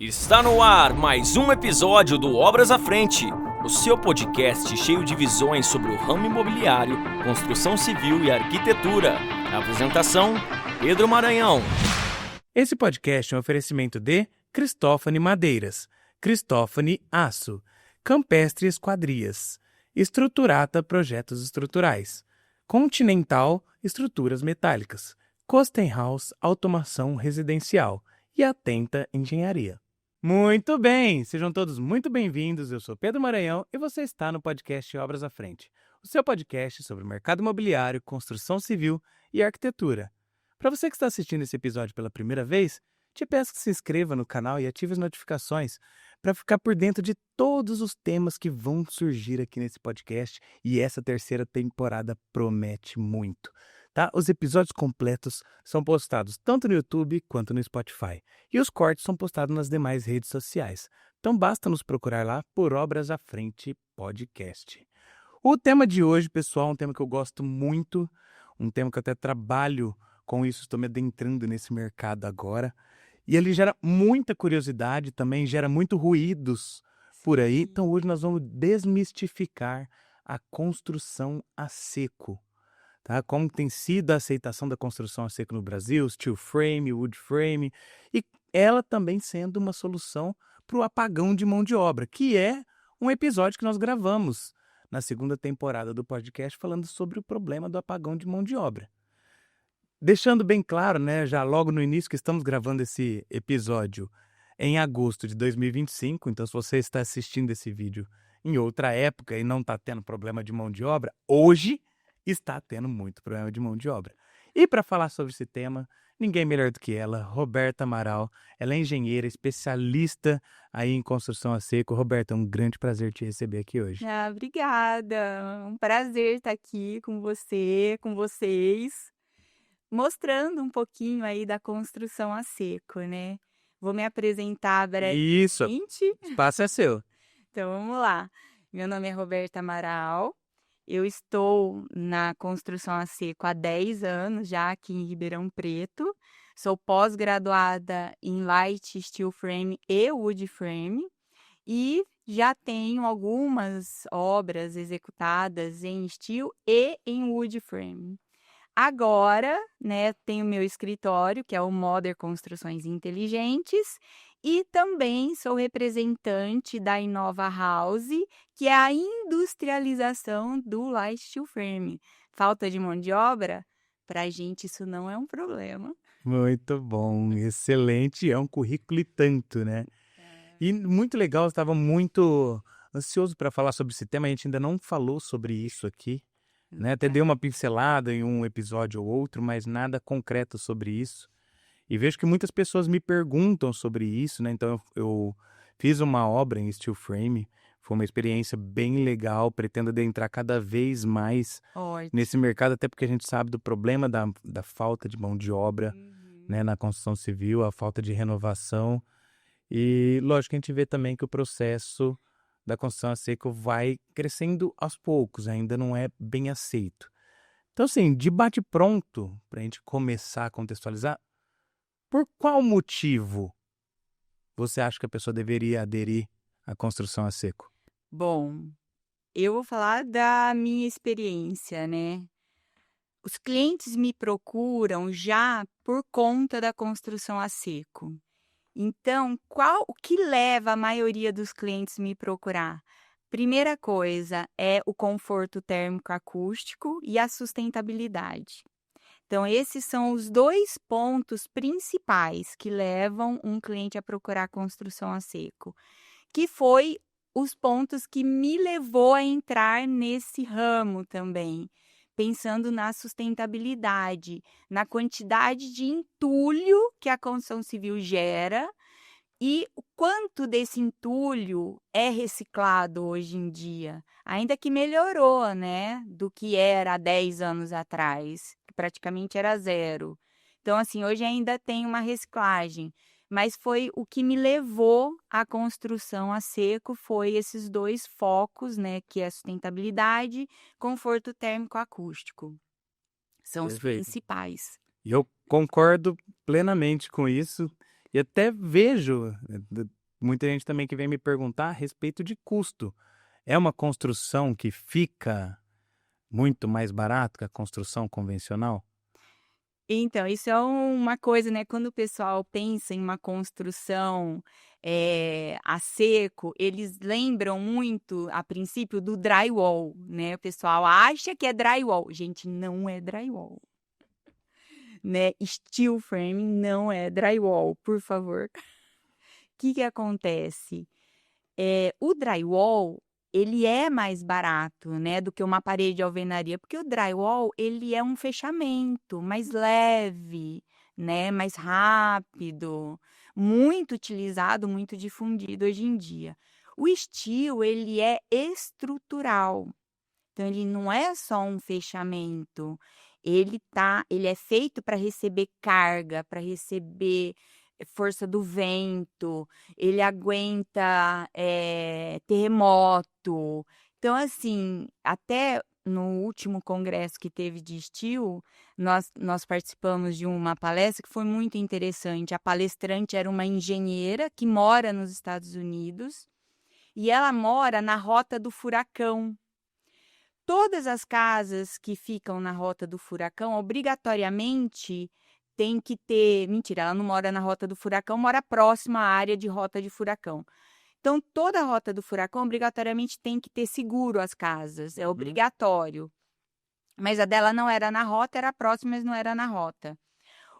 Está no ar mais um episódio do Obras à Frente, o seu podcast cheio de visões sobre o ramo imobiliário, construção civil e arquitetura. A apresentação, Pedro Maranhão. Esse podcast é um oferecimento de Cristófani Madeiras, Cristófani Aço, Campestre Esquadrias, Estruturata Projetos Estruturais, Continental Estruturas Metálicas, Kostenhaus Automação Residencial e Atenta Engenharia. Muito bem, sejam todos muito bem-vindos. Eu sou Pedro Maranhão e você está no podcast Obras à Frente, o seu podcast sobre o mercado imobiliário, construção civil e arquitetura. Para você que está assistindo esse episódio pela primeira vez, te peço que se inscreva no canal e ative as notificações para ficar por dentro de todos os temas que vão surgir aqui nesse podcast, e essa terceira temporada promete muito. Tá? Os episódios completos são postados tanto no YouTube quanto no Spotify. E os cortes são postados nas demais redes sociais. Então basta nos procurar lá por Obras à Frente Podcast. O tema de hoje, pessoal, é um tema que eu gosto muito, um tema que eu até trabalho com isso, estou me adentrando nesse mercado agora. E ele gera muita curiosidade, também gera muito ruídos por aí. Então hoje nós vamos desmistificar a construção a seco. Tá? Como tem sido a aceitação da construção a seco no Brasil, steel frame, wood frame, e ela também sendo uma solução para o apagão de mão de obra, que é um episódio que nós gravamos na segunda temporada do podcast falando sobre o problema do apagão de mão de obra. Deixando bem claro, né, já logo no início que estamos gravando esse episódio em agosto de 2025, então se você está assistindo esse vídeo em outra época e não está tendo problema de mão de obra, hoje está tendo muito problema de mão de obra. E para falar sobre esse tema, ninguém melhor do que ela, Roberta Amaral. Ela é engenheira, especialista aí em construção a seco. Roberta, é um grande prazer te receber aqui hoje. Obrigada. Um prazer estar aqui com você, com vocês, mostrando um pouquinho aí da construção a seco, né? Vou me apresentar brevemente. Isso, o espaço é seu. Então vamos lá. Meu nome é Roberta Amaral. Eu estou na construção a seco há 10 anos já aqui em Ribeirão Preto. Sou pós-graduada em Light Steel Frame e Wood Frame e já tenho algumas obras executadas em steel e em wood frame. Agora, né, tenho meu escritório, que é o Moder Construções Inteligentes, e também sou representante da Inova House, que é a industrialização do Light Steel Frame. Falta de mão de obra? Para a gente isso não é um problema. Muito bom, excelente. É um currículo e tanto, né? E muito legal, eu estava muito ansioso para falar sobre esse tema. A gente ainda não falou sobre isso aqui, né? Até dei uma pincelada em um episódio ou outro, mas nada concreto sobre isso. E vejo que muitas pessoas me perguntam sobre isso, né? Então eu fiz uma obra em steel frame, foi uma experiência bem legal, pretendo adentrar cada vez mais nesse mercado, até porque a gente sabe do problema da falta de mão de obra, né, na construção civil, a falta de renovação. E lógico que a gente vê também que o processo da construção a seco vai crescendo aos poucos, ainda não é bem aceito. Então, assim, de bate-pronto, para a gente começar a contextualizar, por qual motivo você acha que a pessoa deveria aderir à construção a seco? Bom, eu vou falar da minha experiência, né? Os clientes me procuram já por conta da construção a seco. Então, o que leva a maioria dos clientes me procurar? Primeira coisa é o conforto térmico acústico e a sustentabilidade. Então, esses são os dois pontos principais que levam um cliente a procurar construção a seco, que foi os pontos que me levou a entrar nesse ramo também, pensando na sustentabilidade, na quantidade de entulho que a construção civil gera e o quanto desse entulho é reciclado hoje em dia, ainda que melhorou, né, do que era há 10 anos atrás, que praticamente era zero. Então, assim, hoje ainda tem uma reciclagem, mas foi o que me levou à construção a seco, foi esses dois focos, né, que é a sustentabilidade, conforto térmico acústico. São os Perfeito. principais. E eu concordo plenamente com isso. E até vejo muita gente também que vem me perguntar a respeito de custo. É uma construção que fica muito mais barato que a construção convencional? Então, isso é uma coisa, né, quando o pessoal pensa em uma construção, a seco, eles lembram muito, a princípio, do drywall, né, o pessoal acha que é drywall, gente, não é drywall, né, steel frame não é drywall, por favor. Que acontece? O drywall, ele é mais barato, né, do que uma parede de alvenaria, porque o drywall, ele é um fechamento mais leve, né, mais rápido, muito utilizado, muito difundido hoje em dia. O steel, ele é estrutural, então ele não é só um fechamento, ele é feito para receber carga, para receber força do vento, ele aguenta, terremoto. Então, assim, até no último congresso que teve de steel, nós participamos de uma palestra que foi muito interessante. A palestrante era uma engenheira que mora nos Estados Unidos e ela mora na Rota do Furacão. Todas as casas que ficam na Rota do Furacão, obrigatoriamente, tem que ter mentira, ela não mora na Rota do Furacão, mora próxima à área de Rota de Furacão. Então, toda a Rota do Furacão, obrigatoriamente, tem que ter seguro as casas, é obrigatório. Mas a dela não era na rota, era próxima, mas não era na rota.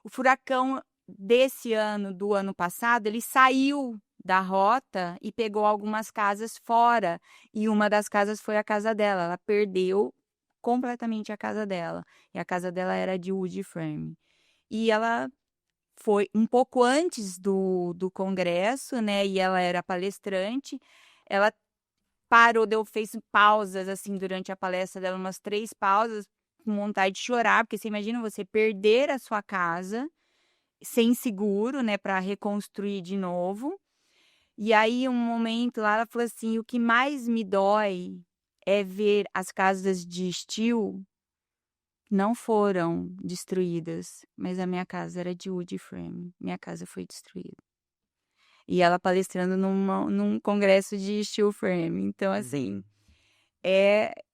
O furacão desse ano, do ano passado, ele saiu da rota e pegou algumas casas fora. E uma das casas foi a casa dela. Ela perdeu completamente a casa dela. E a casa dela era de wood frame. E ela foi um pouco antes do congresso, né? E ela era palestrante. Ela parou, fez pausas, assim, durante a palestra dela, umas 3 pausas, com vontade de chorar, porque você imagina você perder a sua casa sem seguro, né, para reconstruir de novo. E aí, um momento lá, ela falou assim: o que mais me dói é ver as casas de steel não foram destruídas, mas a minha casa era de wood frame. Minha casa foi destruída. E ela palestrando num congresso de steel frame. Então, assim,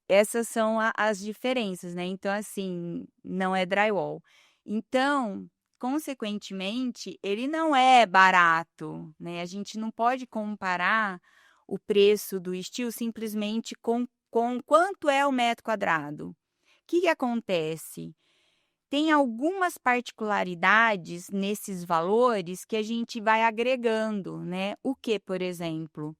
essas são as diferenças, né? Então, assim, não é drywall. Então, consequentemente, ele não é barato, né? A gente não pode comparar o preço do steel simplesmente com quanto é o metro quadrado. O que acontece? Tem algumas particularidades nesses valores que a gente vai agregando, né? O que, por exemplo?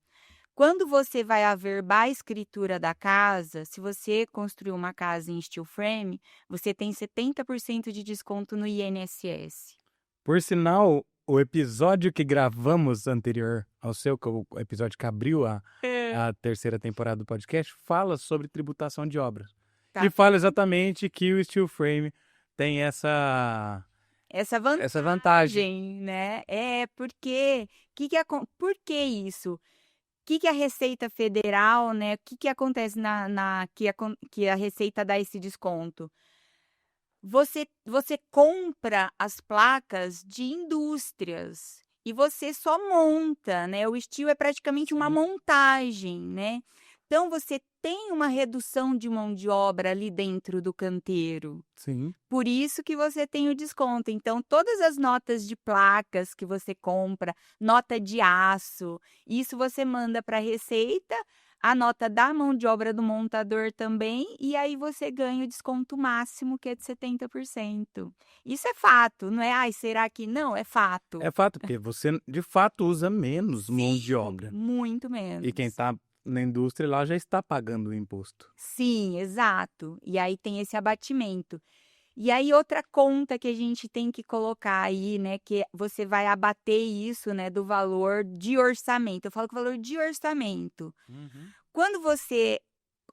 Quando você vai averbar a escritura da casa, se você construiu uma casa em steel frame, você tem 70% de desconto no INSS. Por sinal, o episódio que gravamos anterior ao seu, que é o episódio que abriu a terceira temporada do podcast, fala sobre tributação de obras. Tá. E fala exatamente que o steel frame tem essa vantagem. Né? Porque por que isso? O que a Receita Federal, né? O que acontece que a Receita dá esse desconto? Você compra as placas de indústrias e você só monta, né? O steel é praticamente uma montagem, né? Então, você tem uma redução de mão de obra ali dentro do canteiro. Sim. Por isso que você tem o desconto. Então, todas as notas de placas que você compra, nota de aço, isso você manda para a Receita, a nota da mão de obra do montador também, e aí você ganha o desconto máximo, que é de 70%. Isso é fato, não é? Ai, será que não? É fato. É fato, porque você de fato usa menos mão de obra. Muito menos. E quem está na indústria lá já está pagando o imposto. Sim, exato. E aí tem esse abatimento. E aí outra conta que a gente tem que colocar aí, né, que você vai abater isso, né, do valor de orçamento. Eu falo que o valor de orçamento. Quando você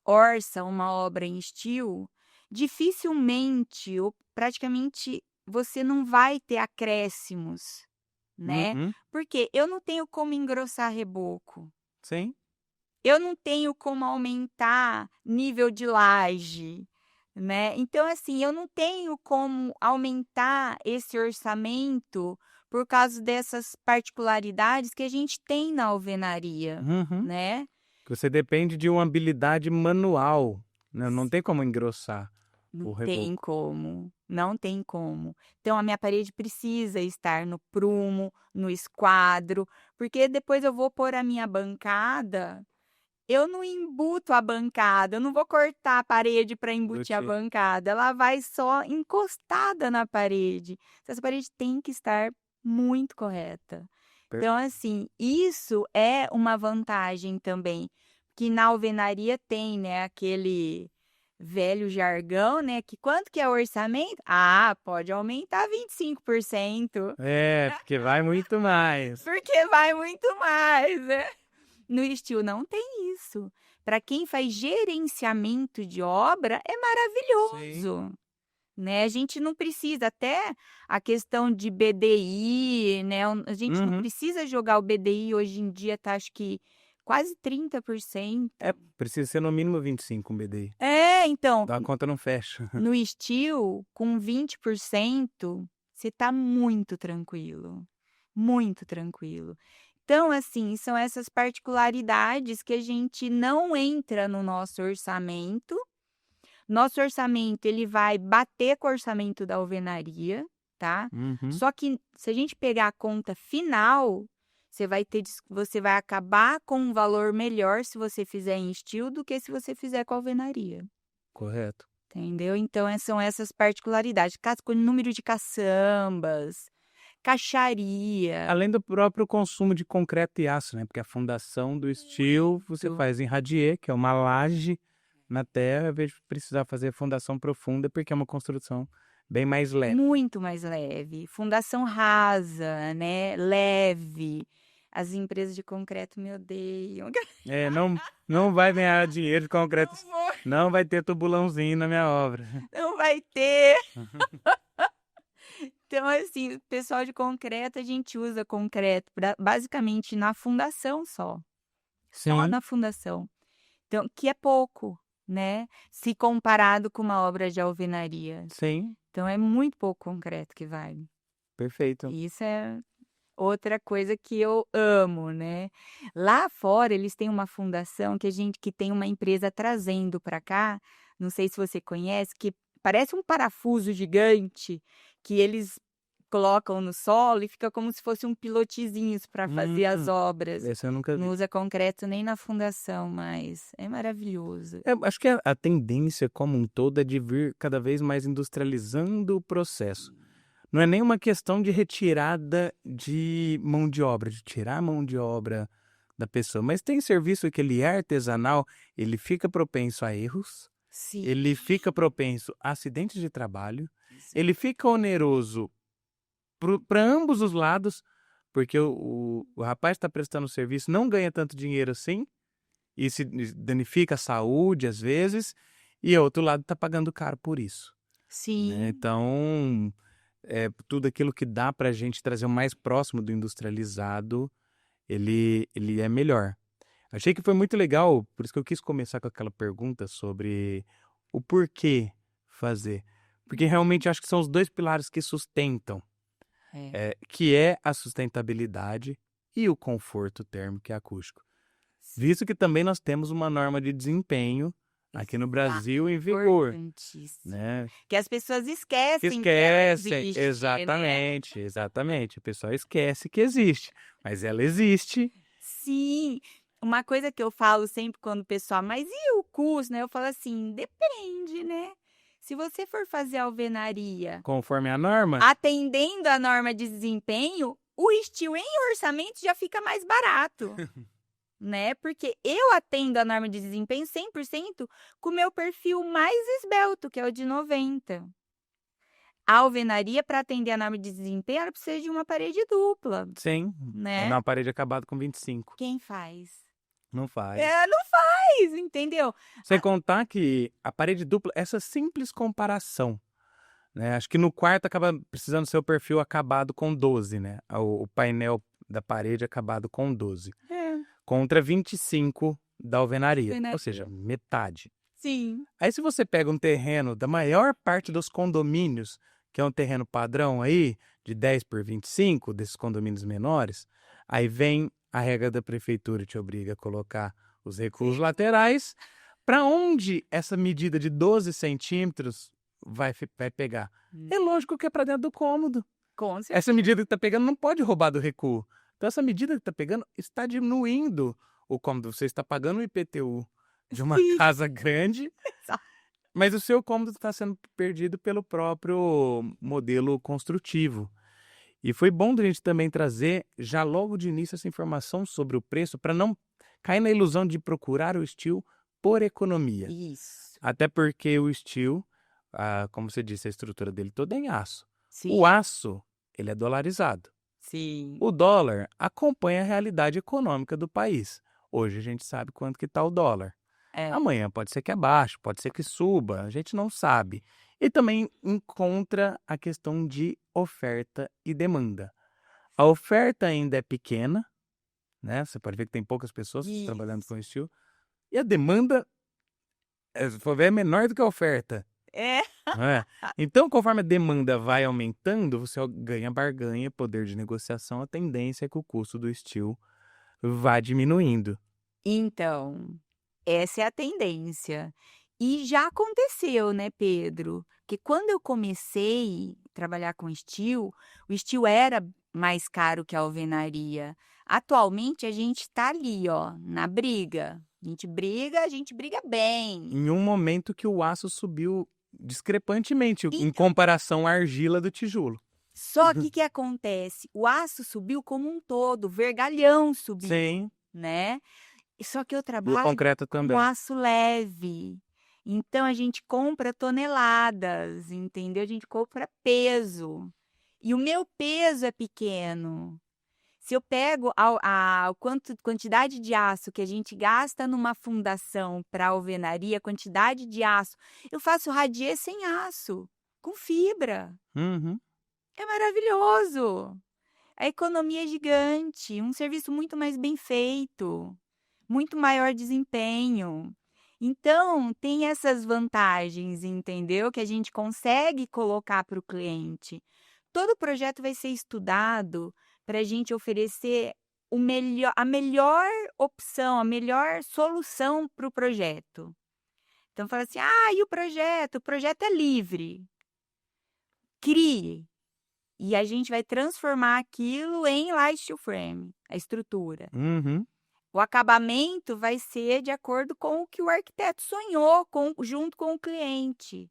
orça uma obra em steel, dificilmente ou praticamente você não vai ter acréscimos, né? Porque eu não tenho como engrossar reboco. Sim. Eu não tenho como aumentar nível de laje, né? Então, assim, eu não tenho como aumentar esse orçamento por causa dessas particularidades que a gente tem na alvenaria, Uhum. né? Que você depende de uma habilidade manual, né? Não tem como engrossar o Não reboco. tem como, não tem como. Então, a minha parede precisa estar no prumo, no esquadro, porque depois eu vou pôr a minha bancada, eu não embuto a bancada, eu não vou cortar a parede para embutir a Embutir. bancada, ela vai só encostada na parede. Essa parede tem que estar muito correta. Então, assim, isso é uma vantagem também, que na alvenaria tem, né, aquele velho jargão, né, que quanto que é o orçamento? Ah, pode aumentar 25%, É, porque vai muito mais. porque vai muito mais, né? No estilo não tem isso. Para quem faz gerenciamento de obra, é maravilhoso. Né? A gente não precisa, até a questão de BDI, né? A gente não Uhum. precisa jogar o BDI hoje em dia, tá? Acho que quase 30%. É, precisa ser no mínimo 25 um BDI. Então, Então a conta não fecha. no estilo, com 20%, você tá muito tranquilo. Muito tranquilo. Então, assim, são essas particularidades que a gente não entra no nosso orçamento. Nosso orçamento, ele vai bater com o orçamento da alvenaria, tá? Uhum. Só que se a gente pegar a conta final, você vai acabar com um valor melhor se você fizer em estilo do que se você fizer com a alvenaria. Correto. Entendeu? Então, são essas particularidades. Número de caçambas, caixaria. Além do próprio consumo de concreto e aço, né? Porque a fundação do estilo você Muito. faz em radier, que é uma laje na terra, ao invés de precisar fazer fundação profunda, porque é uma construção bem mais leve. Muito mais leve. Fundação rasa, né? Leve. As empresas de concreto me odeiam. É, não vai ganhar dinheiro de concreto. Não vou, Não vai ter tubulãozinho na minha obra. não vai ter. Então, assim, o pessoal de concreto, a gente usa concreto basicamente na fundação só. Só Sim. na fundação. Então, que é pouco, né? Se comparado com uma obra de alvenaria. Sim, Então, é muito pouco concreto que vai. perfeito. Isso é outra coisa que eu amo, né? Lá fora, eles têm uma fundação que tem uma empresa trazendo para cá, não sei se você conhece, que parece um parafuso gigante que eles colocam no solo e fica como se fosse um pilotezinho para fazer as obras. Esse eu nunca vi. Não usa concreto nem na fundação, mas é maravilhoso. Acho que a tendência como um todo é de vir cada vez mais industrializando o processo. Não é nem uma questão de retirada de mão de obra, de tirar a mão de obra da pessoa. Mas tem serviço que ele é artesanal, ele fica propenso a erros, Sim. ele fica propenso a acidentes de trabalho, ele fica oneroso para ambos os lados, porque o rapaz está prestando serviço, não ganha tanto dinheiro assim, e se danifica a saúde às vezes, e o outro lado está pagando caro por isso. Sim. Né? Então, tudo aquilo que dá para a gente trazer o mais próximo do industrializado, ele é melhor. Achei que foi muito legal, por isso que eu quis começar com aquela pergunta sobre o porquê fazer. Porque realmente acho que são os dois pilares que sustentam, que é a sustentabilidade e o conforto térmico e acústico. Visto que também nós temos uma norma de desempenho aqui no Brasil em vigor, Importantíssimo. né? Que as pessoas esquecem que ela existe, né? Exatamente. O pessoal esquece que existe, mas ela existe. Sim, uma coisa que eu falo sempre quando o pessoal, mas e o custo, né? Eu falo assim, depende, né? Se você for fazer alvenaria Conforme a norma, atendendo a norma de desempenho, o estilo em orçamento já fica mais barato, né? Porque eu atendo a norma de desempenho 100% com o meu perfil mais esbelto, que é o de 90. A alvenaria, para atender a norma de desempenho, ela precisa de uma parede dupla, sim, né? na parede acabada com 25. Quem faz? Não faz. Não faz, entendeu? Sem contar que a parede dupla, essa simples comparação, né? Acho que no quarto acaba precisando ser o perfil acabado com 12, né? O painel da parede acabado com 12. Contra 25 da alvenaria, ou seja, metade. Sim. Aí se você pega um terreno da maior parte dos condomínios que é um terreno padrão aí, de 10 por 25, desses condomínios menores, aí vem a regra da prefeitura, te obriga a colocar os recuos laterais, para onde essa medida de 12 centímetros vai pegar? É lógico que é para dentro do cômodo. Com certeza. Essa medida que está pegando não pode roubar do recuo. Então, essa medida que está pegando está diminuindo o cômodo. Você está pagando o IPTU de uma casa grande, Exato. mas o seu cômodo está sendo perdido pelo próprio modelo construtivo. E foi bom a gente também trazer, já logo de início, essa informação sobre o preço, para não cair na ilusão de procurar o steel por economia. Isso. Até porque o steel, como você disse, a estrutura dele toda é em aço. Sim. O aço, ele é dolarizado. Sim. O dólar acompanha a realidade econômica do país. Hoje a gente sabe quanto que está o dólar. Amanhã pode ser que abaixe, pode ser que suba, a gente não sabe. E também encontra a questão de oferta e demanda. A oferta ainda é pequena, né? Você pode ver que tem poucas pessoas trabalhando com steel. E a demanda, se for ver, é menor do que a oferta. Não é? Então, conforme a demanda vai aumentando, você ganha barganha, poder de negociação, a tendência é que o custo do steel vá diminuindo. Então, essa é a tendência. E já aconteceu, né, Pedro? Que quando eu comecei a trabalhar com steel, o steel era mais caro que a alvenaria. Atualmente, a gente está ali, ó, na briga. A gente briga bem. Em um momento que o aço subiu discrepantemente em comparação à argila do tijolo. Só que o que acontece? O aço subiu como um todo, o vergalhão subiu, Sim, né? Só que eu o trabalho concreto também. com aço leve. Então, a gente compra toneladas, entendeu? A gente compra peso. E o meu peso é pequeno. Se eu pego a quantidade de aço que a gente gasta numa fundação para alvenaria, quantidade de aço, eu faço radier sem aço, com fibra. Uhum. É maravilhoso. A economia é gigante, um serviço muito mais bem feito, muito maior desempenho. Então, tem essas vantagens, entendeu? Que a gente consegue colocar para o cliente. Todo projeto vai ser estudado para a gente oferecer a melhor opção, a melhor solução para o projeto. Então, fala assim, e o projeto? O projeto é livre. Crie. E a gente vai transformar aquilo em light steel frame, a estrutura. Uhum. O acabamento vai ser de acordo com o que o arquiteto sonhou junto com o cliente.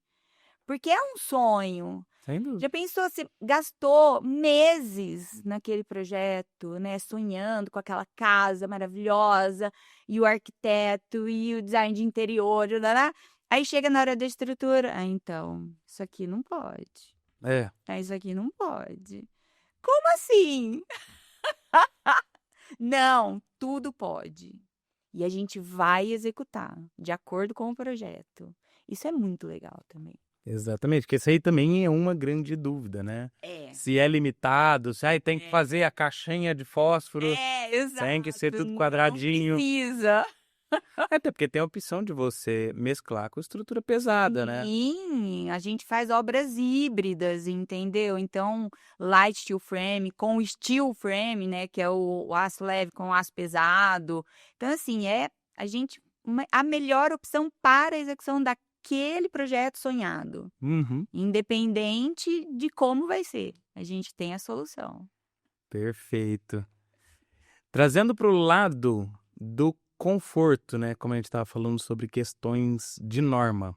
Porque é um sonho. Sem dúvida. Já pensou, você gastou meses naquele projeto, né? Sonhando com aquela casa maravilhosa, e o arquiteto, e o design de interior, aí chega na hora da estrutura. Então, isso aqui não pode. Isso aqui não pode. Como assim? Não, tudo pode. E a gente vai executar de acordo com o projeto. Isso é muito legal também. Exatamente, porque isso aí também é uma grande dúvida, né? É. Se é limitado, se tem que fazer a caixinha de fósforo, Exato. tem que ser tudo quadradinho. Não precisa. Até porque tem a opção de você mesclar com estrutura pesada, né? Sim, a gente faz obras híbridas, entendeu? Então, light steel frame com steel frame, né? Que é o aço leve com aço pesado. Então, assim, a melhor opção para a execução daquele projeto sonhado. Uhum. Independente de como vai ser. A gente tem a solução. Perfeito. Trazendo para o lado do conforto, né? Como a gente estava falando sobre questões de norma.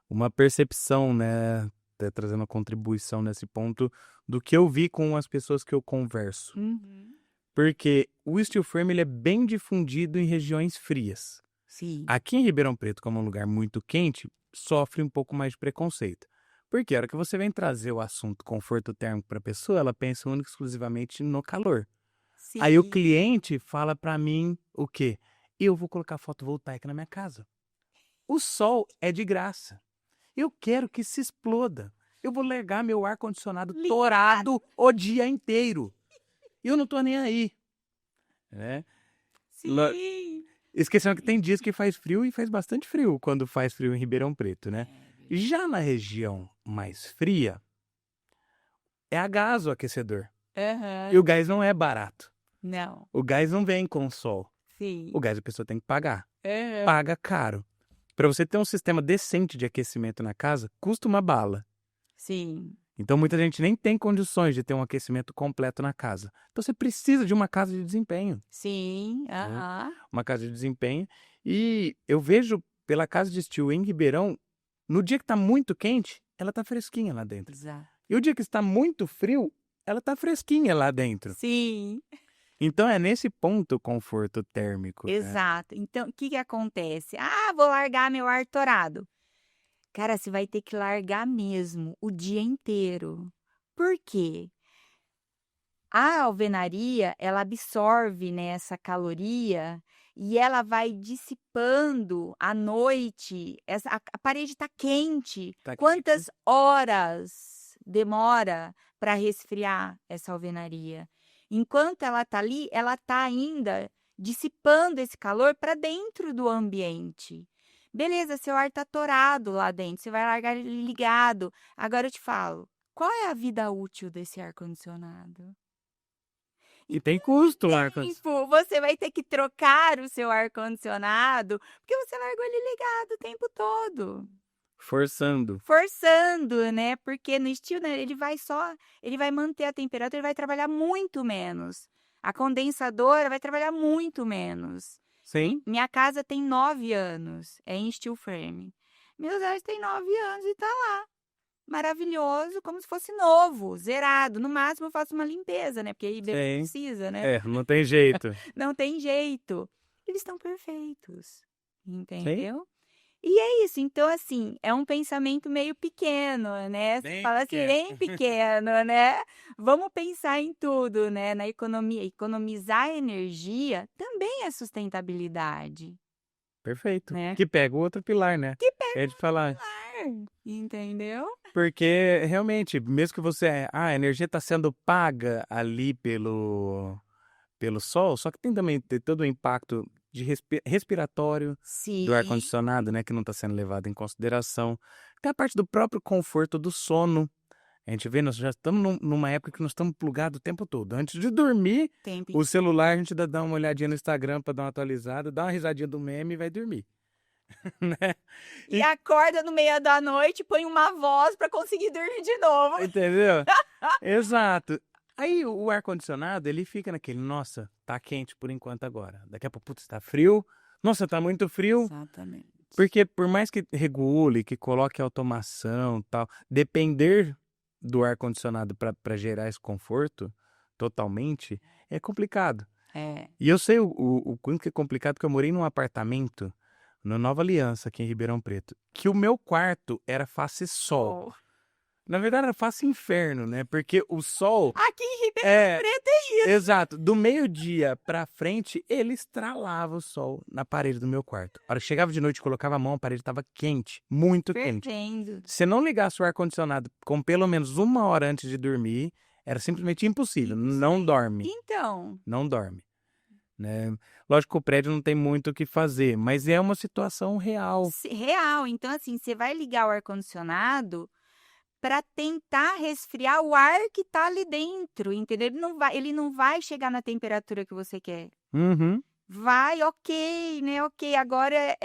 Uma percepção, né? Até trazendo uma contribuição nesse ponto do que eu vi com as pessoas que eu converso. Uhum. Porque o steel frame ele é bem difundido em regiões frias. Sim. Aqui em Ribeirão Preto, como é um lugar muito quente, sofre um pouco mais de preconceito. Porque a hora que você vem trazer o assunto conforto térmico para a pessoa, ela pensa única e exclusivamente no calor. Sim. Aí o cliente fala para mim o quê? Eu vou colocar fotovoltaica na minha casa. O sol é de graça. Eu quero que se exploda. Eu vou largar meu ar-condicionado torado o dia inteiro. Eu não tô nem aí. Né? Sim. Esquecendo que tem dias que faz frio e faz bastante frio quando faz frio em Ribeirão Preto, né? Já na região mais fria, é a gás o aquecedor. Aham. E o gás não é barato. Não, O gás não vem com o sol. sim. O gás a pessoa tem que pagar. Aham. Paga caro. Para você ter um sistema decente de aquecimento na casa, custa uma bala. Sim, Então muita gente nem tem condições de ter um aquecimento completo na casa. Então você precisa de uma casa de desempenho. sim, aham. Uma casa de desempenho. E eu vejo pela casa de estilo em Ribeirão, no dia que está muito quente, ela está fresquinha lá dentro. Exato. E o dia que está muito frio, ela está fresquinha lá dentro. Sim, Então é nesse ponto o conforto térmico. Né? exato. Então, o que que acontece? Ah, vou largar meu ar torado. Cara, você vai ter que largar mesmo o dia inteiro. Por quê? A alvenaria, ela absorve, né, essa caloria e ela vai dissipando à noite. A parede está quente. Tá Quantas horas demora para resfriar essa alvenaria? Enquanto ela está ali, ela está ainda dissipando esse calor para dentro do ambiente. Beleza, seu ar está torado lá dentro, você vai largar ele ligado. Agora eu te falo, qual é a vida útil desse ar-condicionado? E tem custo o ar-condicionado. Você vai ter que trocar o seu ar-condicionado, porque você largou ele ligado o tempo todo. Forçando. Forçando, né? Porque no estilo, né, ele vai manter a temperatura, ele vai trabalhar muito menos. A condensadora vai trabalhar muito menos. Sim. Minha casa tem 9 anos, é em steel frame. Meus Deus, tem 9 anos e tá lá. Maravilhoso, como se fosse novo, zerado. No máximo eu faço uma limpeza, né? Porque aí Sim. precisa, né? É, não tem jeito. Não tem jeito. Eles estão perfeitos, entendeu? E é isso. Então, assim, é um pensamento meio pequeno, né? Você Bem fala assim, pequeno. bem pequeno, né? Vamos pensar em tudo, né? Na economia. Economizar energia também é sustentabilidade, Perfeito. né? Que pega o outro pilar, né? Que pega É de falar. entendeu? Porque, realmente, mesmo que você... a energia está sendo paga ali pelo sol, só que tem também todo o impacto de respiratório Sim. do ar-condicionado, né? Que não está sendo levado em consideração. Tem a parte do próprio conforto do sono. A gente vê, nós já estamos numa época que nós estamos plugados o tempo todo. Antes de dormir, Tempo o celular, a gente dá uma olhadinha no Instagram para dar uma atualizada, dá uma risadinha do meme e vai dormir. Né? E acorda no meio da noite, põe uma voz para conseguir dormir de novo. Entendeu? Exato. Aí o ar-condicionado, ele fica naquele, nossa, tá quente por enquanto agora. Daqui a pouco, putz, tá frio. Nossa, tá muito frio. Exatamente. Porque por mais que regule, que coloque automação e tal, depender do ar-condicionado para gerar esse conforto totalmente, é complicado. É. E eu sei o quanto que é complicado, porque eu morei num apartamento na Nova Aliança, aqui em Ribeirão Preto, que o meu quarto era face sol. Na verdade, era face inferno, né? Porque o sol... Aqui em Ribeirão Preto é isso. Exato. Do meio-dia pra frente, ele estralava o sol na parede do meu quarto. A hora que chegava de noite, colocava a mão, a parede tava quente, muito quente. Fervendo. Se não ligasse o ar-condicionado com pelo menos 1 hora antes de dormir, era simplesmente impossível. Não dorme. Então, Não dorme. Né? Lógico que o prédio não tem muito o que fazer, mas é uma situação real. real. Então, assim, você vai ligar o ar-condicionado para tentar resfriar o ar que tá ali dentro, entendeu? Ele não vai chegar na temperatura que você quer. Uhum. Vai, ok, né? Ok, agora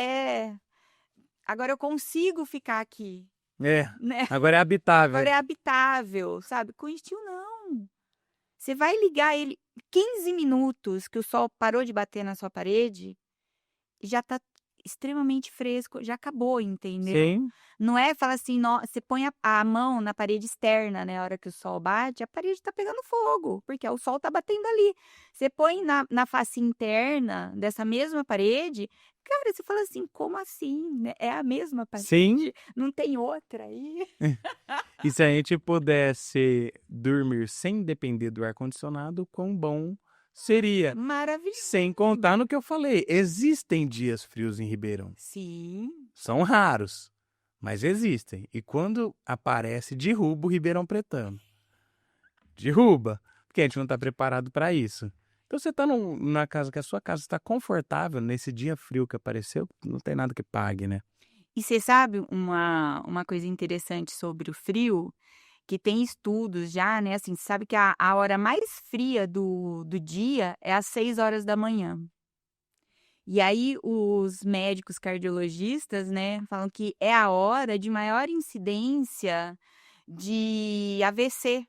eu consigo ficar aqui, É, né? agora é habitável. Agora é habitável, sabe? Com estilo, não. Você vai ligar ele 15 minutos que o sol parou de bater na sua parede e já tá extremamente fresco, já acabou, entendeu? Sim. Não é falar assim, você põe a mão na parede externa, né? A hora que o sol bate, a parede tá pegando fogo, porque o sol tá batendo ali. Você põe na face interna dessa mesma parede, cara, você fala assim, como assim? Né? É a mesma parede? Sim. Não tem outra aí? E se a gente pudesse dormir sem depender do ar-condicionado, quão bom seria. Maravilhoso. Sem contar no que eu falei, existem dias frios em Ribeirão. Sim. São raros, mas existem. E quando aparece, derruba o Ribeirão Pretano. Derruba, porque a gente não está preparado para isso. Então você está na casa que a sua casa está confortável, nesse dia frio que apareceu, não tem nada que pague, né? E você sabe uma coisa interessante sobre o frio? que tem estudos já, né? Assim, sabe que a hora mais fria do dia é às 6 horas da manhã. E aí os médicos cardiologistas, né, falam que é a hora de maior incidência de AVC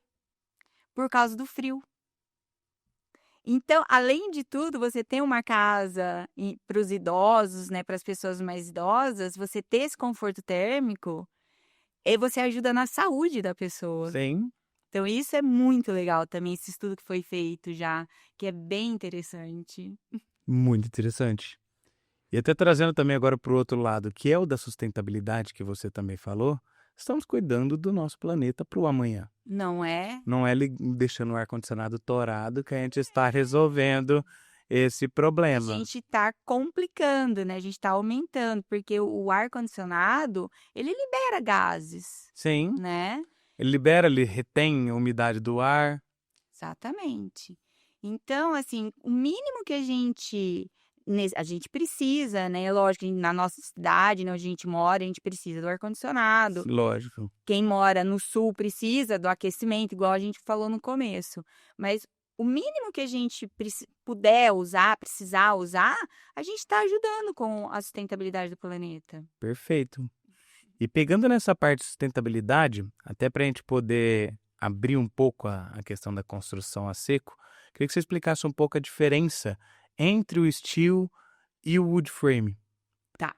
por causa do frio. Então, além de tudo, você ter uma casa para os idosos, né, para as pessoas mais idosas, você ter esse conforto térmico, e você ajuda na saúde da pessoa. Sim. Então, isso é muito legal também, esse estudo que foi feito já, que é bem interessante. Muito interessante. E até trazendo também agora para o outro lado, que é o da sustentabilidade que você também falou, estamos cuidando do nosso planeta para o amanhã. Não é? Não é deixando o ar-condicionado torado que a gente está resolvendo esse A problema. gente está complicando, né? A gente está aumentando, porque o ar-condicionado, ele libera gases, Sim, né? ele libera, ele retém a umidade do ar. Exatamente. Então, assim, o mínimo que a gente precisa, né? Lógico, que na nossa cidade, né, onde a gente mora, a gente precisa do ar-condicionado. Lógico. Quem mora no sul precisa do aquecimento, igual a gente falou no começo. Mas o mínimo que a gente puder usar, precisar usar, a gente está ajudando com a sustentabilidade do planeta. Perfeito. E pegando nessa parte de sustentabilidade, até para a gente poder abrir um pouco a questão da construção a seco, queria que você explicasse um pouco a diferença entre o steel e o wood frame. Tá.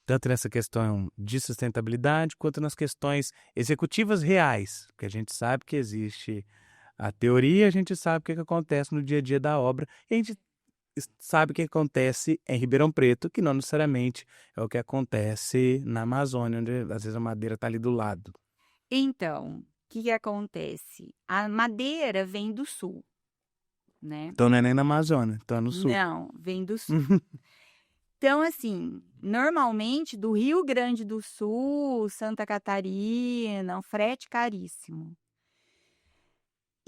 Tanto nessa questão de sustentabilidade, quanto nas questões executivas reais, porque a gente sabe que existe a teoria, a gente sabe o que acontece no dia a dia da obra, e a gente sabe o que acontece em Ribeirão Preto, que não necessariamente é o que acontece na Amazônia, onde às vezes a madeira está ali do lado. Então, o que acontece? A madeira vem do sul, né? Então não é nem na Amazônia, então é no sul. Não, vem do sul. Então, assim, normalmente do Rio Grande do Sul, Santa Catarina, um frete caríssimo.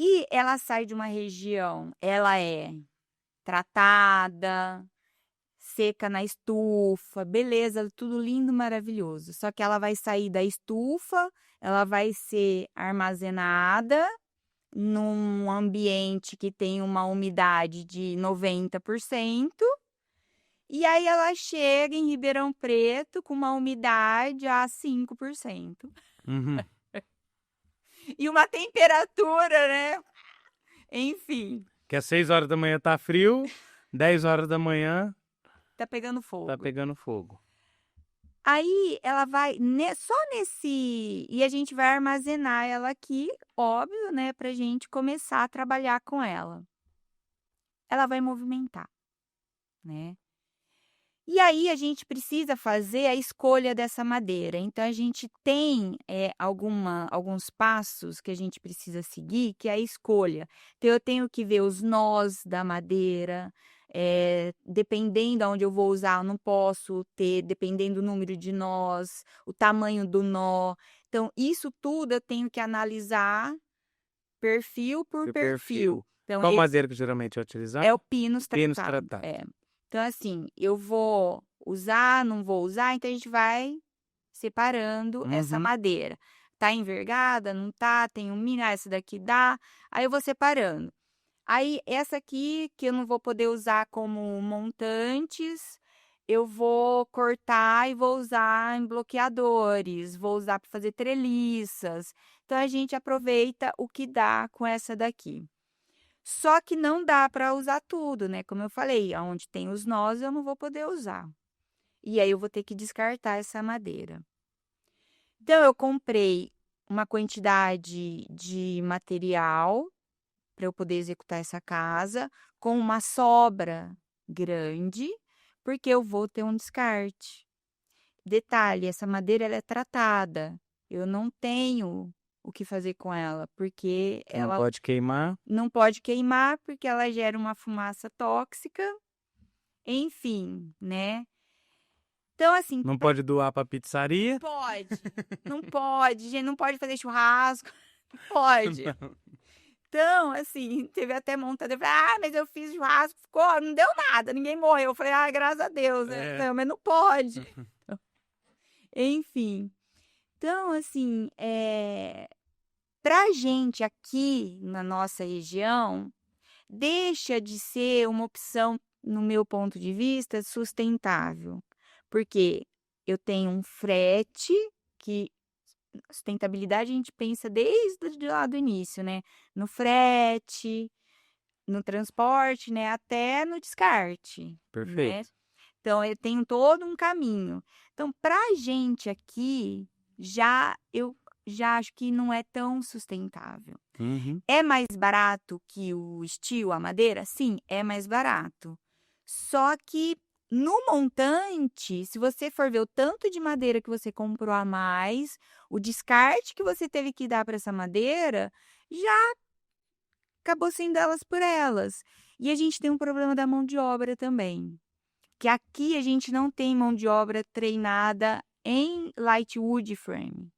E ela sai de uma região, ela é tratada, seca na estufa, beleza, tudo lindo, maravilhoso. Só que ela vai sair da estufa, ela vai ser armazenada num ambiente que tem uma umidade de 90%. E aí ela chega em Ribeirão Preto com uma umidade a 5%. Uhum. E uma temperatura, né? Enfim, Que às 6 horas da manhã tá frio, 10 horas da manhã tá pegando fogo. tá pegando fogo. Aí ela vai só nesse. E a gente vai armazenar ela aqui, óbvio, né? Pra gente começar a trabalhar com ela. Ela vai movimentar, né? E aí a gente precisa fazer a escolha dessa madeira. Então a gente tem alguns passos que a gente precisa seguir, que é a escolha. Então eu tenho que ver os nós da madeira. Dependendo aonde eu vou usar, eu não posso ter, dependendo do número de nós, o tamanho do nó. Então, isso tudo eu tenho que analisar perfil por perfil. Então, Qual madeira que geralmente é utilizada? é o pinus Pinos tratado. tratados. Então, assim, eu vou usar, não vou usar, então a gente vai separando essa Uhum. madeira. Tá envergada, não tá, tem um mini, essa daqui dá. Aí eu vou separando. Aí, essa aqui, que eu não vou poder usar como montantes, eu vou cortar e vou usar em bloqueadores, vou usar para fazer treliças. Então, a gente aproveita o que dá com essa daqui. Só que não dá para usar tudo, né? Como eu falei, onde tem os nós, eu não vou poder usar. E aí, eu vou ter que descartar essa madeira. Então, eu comprei uma quantidade de material para eu poder executar essa casa, com uma sobra grande, porque eu vou ter um descarte. Detalhe, essa madeira ela é tratada. Eu não tenho o que fazer com ela, porque Não ela pode queimar. não pode queimar, porque ela gera uma fumaça tóxica. Enfim, né? Então, assim, Não pode doar para pizzaria. pode. Não pode, gente, não pode fazer churrasco. Não pode. Não. Então, assim, teve até montada. Eu falei, mas eu fiz churrasco, ficou, não deu nada, ninguém morreu. Eu falei, graças a Deus, né? Não, mas não pode. Enfim. Então, assim, Para a gente aqui na nossa região, deixa de ser uma opção, no meu ponto de vista, sustentável. Porque eu tenho um frete que sustentabilidade a gente pensa desde lá do início, né? No frete, no transporte, né? Até no descarte, né? Perfeito. Então, eu tenho todo um caminho. Então, para a gente aqui, eu já acho que não é tão sustentável. Uhum. É mais barato que o steel, a madeira? Sim, é mais barato. Só que no montante, se você for ver o tanto de madeira que você comprou a mais, o descarte que você teve que dar para essa madeira, já acabou sendo elas por elas. E a gente tem um problema da mão de obra também. Que aqui a gente não tem mão de obra treinada em light wood frame.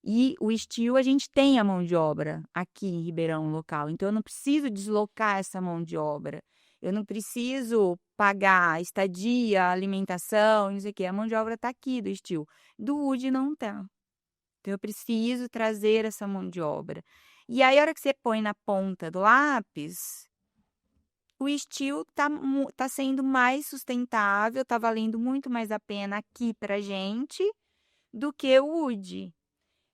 E o steel a gente tem a mão de obra aqui em Ribeirão local. Então eu não preciso deslocar essa mão de obra. Eu não preciso pagar estadia, alimentação, não sei o quê. A mão de obra está aqui do steel. Do wood não está. Então eu preciso trazer essa mão de obra. E aí a hora que você põe na ponta do lápis, o steel tá sendo mais sustentável, tá valendo muito mais a pena aqui pra gente do que o wood.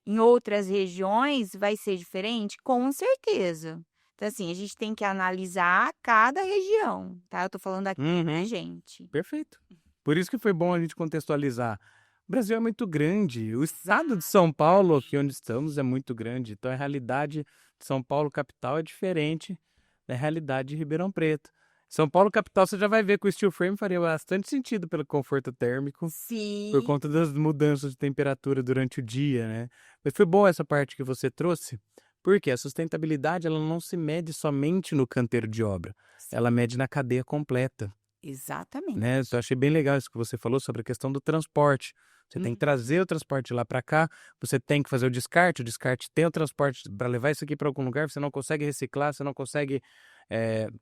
Em outras regiões vai ser diferente? Com certeza. Então, assim, a gente tem que analisar cada região, tá? Eu tô falando aqui pra gente. Perfeito. Por isso que foi bom a gente contextualizar. O Brasil é muito grande. O estado de São Paulo, aqui onde estamos, é muito grande. Então, a realidade de São Paulo, capital, é diferente da realidade de Ribeirão Preto. São Paulo, capital, você já vai ver que o steel frame faria bastante sentido pelo conforto térmico, Sim. por conta das mudanças de temperatura durante o dia, né? Mas foi boa essa parte que você trouxe, porque a sustentabilidade ela não se mede somente no canteiro de obra, ela mede na cadeia completa. Exatamente. Né? Eu achei bem legal isso que você falou sobre a questão do transporte. Você tem que trazer o transporte lá para cá, você tem que fazer o descarte tem o transporte para levar isso aqui para algum lugar, você não consegue reciclar, você não consegue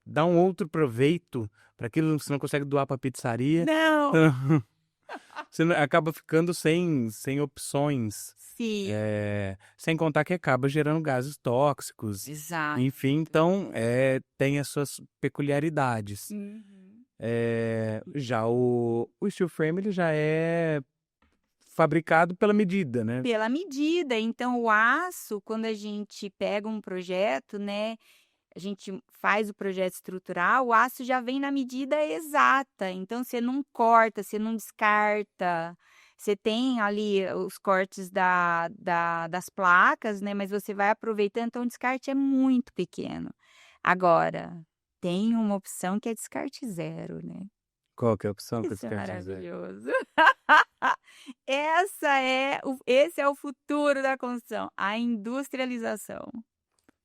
dar um outro proveito para aquilo, você não consegue doar para pizzaria. Não. Você acaba ficando sem opções. Sim. Sem contar que acaba gerando gases tóxicos. Exato. Enfim, então tem as suas peculiaridades. Já o steel frame ele já é fabricado pela medida, né? Pela medida. Então, o aço, quando a gente pega um projeto, né? A gente faz o projeto estrutural, o aço já vem na medida exata. Então, você não corta, você não descarta. Você tem ali os cortes das placas, né? Mas você vai aproveitando, então o descarte é muito pequeno. Agora, tem uma opção que é descarte zero, né? Qual que é a opção que Isso é descarte zero? maravilhoso. Esse é o futuro da construção, a industrialização.